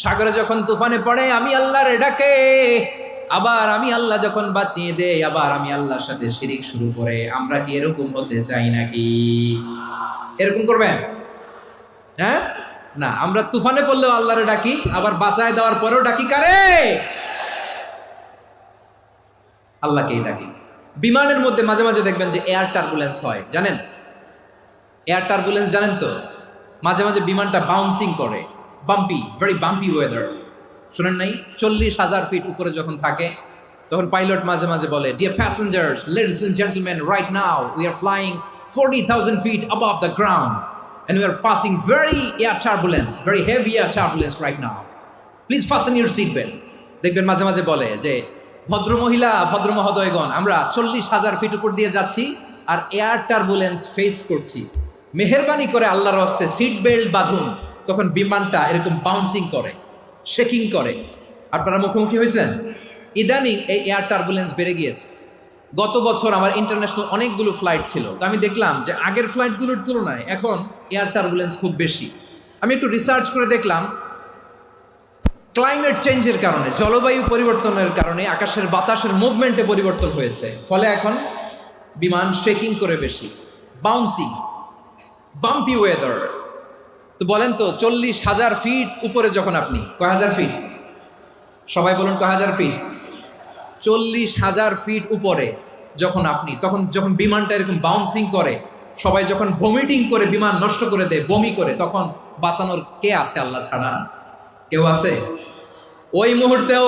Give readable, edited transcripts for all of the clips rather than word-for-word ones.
সাগরে যখন তুফানে পড়ে আমি আল্লাহর ডাকে, আবার আমি আল্লাহ যখন বাঁচিয়ে দেই, আবার আমি আল্লাহর সাথে শিরিক শুরু করে। আমরা কি এরকম হতে চাই নাকি? এরকম করবেন? হ্যাঁ না, আমরা তুফানে পড়লেও আল্লাহরে ডাকি, আবার বাঁচায় দেওয়ার পরেও ডাকি কারে? আল্লাহকেই ডাকি। বিমানের মধ্যে মাঝে মাঝে দেখবেন যে এয়ার টার্বুলেন্স হয়, জানেন? এয়ার টার্বুলেন্স জানেন তো? মাঝে মাঝে বিমানটা বাউন্সিং করে, বাম্পি, ভেরি বাম্পি ওয়েদার। শুনেন নাই? 40,000 ফিট উপরে যখন থাকে তখন পাইলট মাঝে মাঝে বলে, dear passengers, ladies and gentleman, right now we are flying 40,000 feet above the ground and we are passing very air turbulence, very heavy air turbulence right now. Please fasten your seat belt. দেখবেন মাঝে মাঝে বলে যে, ভদ্র মহিলা, ভদ্র মহোদয়গণ, আমরা 40,000 ফিট উপর দিয়ে যাচ্ছি আর এয়ার টার্বুলেন্স ফেস করছি, মেহেরবানি করে আল্লাহর হস্তে সিট বেল্ট বাঁধুন। তখন বিমানটা এরকম বাউন্সিং করে, শেকিং করে। আপনারা মুখোমুখি হয়েছেন? ইদানিং এই এয়ার টার্বুলেন্স বেড়ে গিয়েছে। গত বছর আমার ইন্টারন্যাশনাল অনেকগুলো ফ্লাইট ছিল, তো আমি দেখলাম যে আগের ফ্লাইটগুলোর তুলনায় এখন এয়ার টার্বুলেন্স খুব বেশি। আমি একটু রিসার্চ করে দেখলাম, ক্লাইমেট চেঞ্জের কারণে, জলবায়ু পরিবর্তনের কারণে আকাশের বাতাসের মুভমেন্টে পরিবর্তন হয়েছে, ফলে এখন বিমান শেকিং করে বেশি, বাউন্সিং, বাম্পি ওয়েদার। তো বলেন তো, 40,000 ফিট উপরে যখন আপনি, কয় হাজার ফিট? সবাই বলুন কয় হাজার ফিট? 40,000 ফিট উপরে যখন আপনি, তখন যখন বিমানটা এরকম বাউন্সিং করে, সবাই যখন ভমিটিং করে বিমান নষ্ট করে দেয়, বমি করে, তখন বাঁচানোর কে আছে আল্লাহ ছাড়া? কেউ আছে? ওই মুহূর্তেও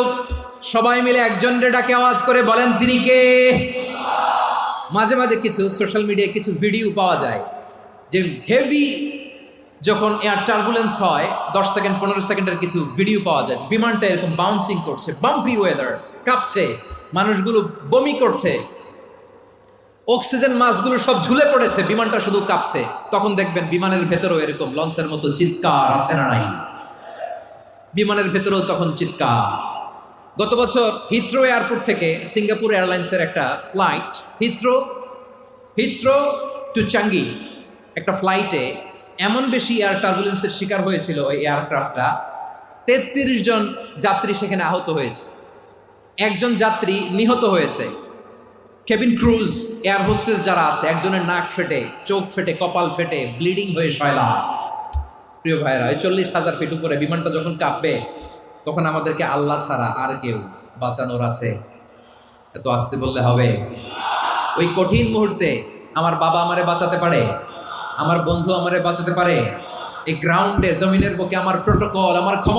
সবাই মিলে একজন ডাকে আওয়াজ করে বলেন, তিনি কে? মাঝে মাঝে কিছু সোশ্যাল মিডিয়ায় কিছু ভিডিও পাওয়া যায় যে হেভি যখন এয়ার টার্বুলেন্স হয়, 10 সেকেন্ড 15 সেকেন্ডের কিছু ভিডিও পাওয়া যায়, বিমানটা এরকম বাউন্সিং করছে, বাম্পি ওয়েদার, কাঁপছে, মানুষগুলো বমি করছে, অক্সিজেন মাস্কগুলো সব ঝুলে পড়েছে, বিমানটা শুধু কাঁপছে। তখন দেখবেন বিমানের ভেতরেও এরকম লঞ্চের মতো চিৎকার আছে না নাই? বিমানের ভেতরেও তখন চিৎকার। গত বছর হিথ্রো এয়ারপোর্ট থেকে সিঙ্গাপুর এয়ারলাইন্সের একটা ফ্লাইট, হিথ্রো টু চাঙ্গি, একটা ফ্লাইটে এমন বেশি এয়ার টার্বুলেন্সের শিকার হয়েছিল ওই এয়ারক্রাফটটা, 33 জন যাত্রী সেখানে আহত হয়েছে, একজন যাত্রী নিহত হয়েছে। কেবিন ক্রুজ, এয়ার হোস্টেস যারা আছে, একজনের নাক ফেটে, চোখ ফেটে, কপাল ফেটে, ব্লিডিং হয়ে শয়লা। প্রিয় ভাইরা, 40,000 ফিট উপরে বিমানটা যখন কাঁপবে, তখন আমাদেরকে আল্লাহ ছাড়া আর কেউ বাঁচানোর আছে? এত আসতে বললে হবে? ওই কঠিন মুহূর্তে আমার বাবা আমারে বাঁচাতে পারে, আমার বন্ধু আমারে বাঁচাতে পারে। এই গ্রাউন্ডে, জমিনের বুকে আমার প্রোটোকল, আমার ক্ষমতা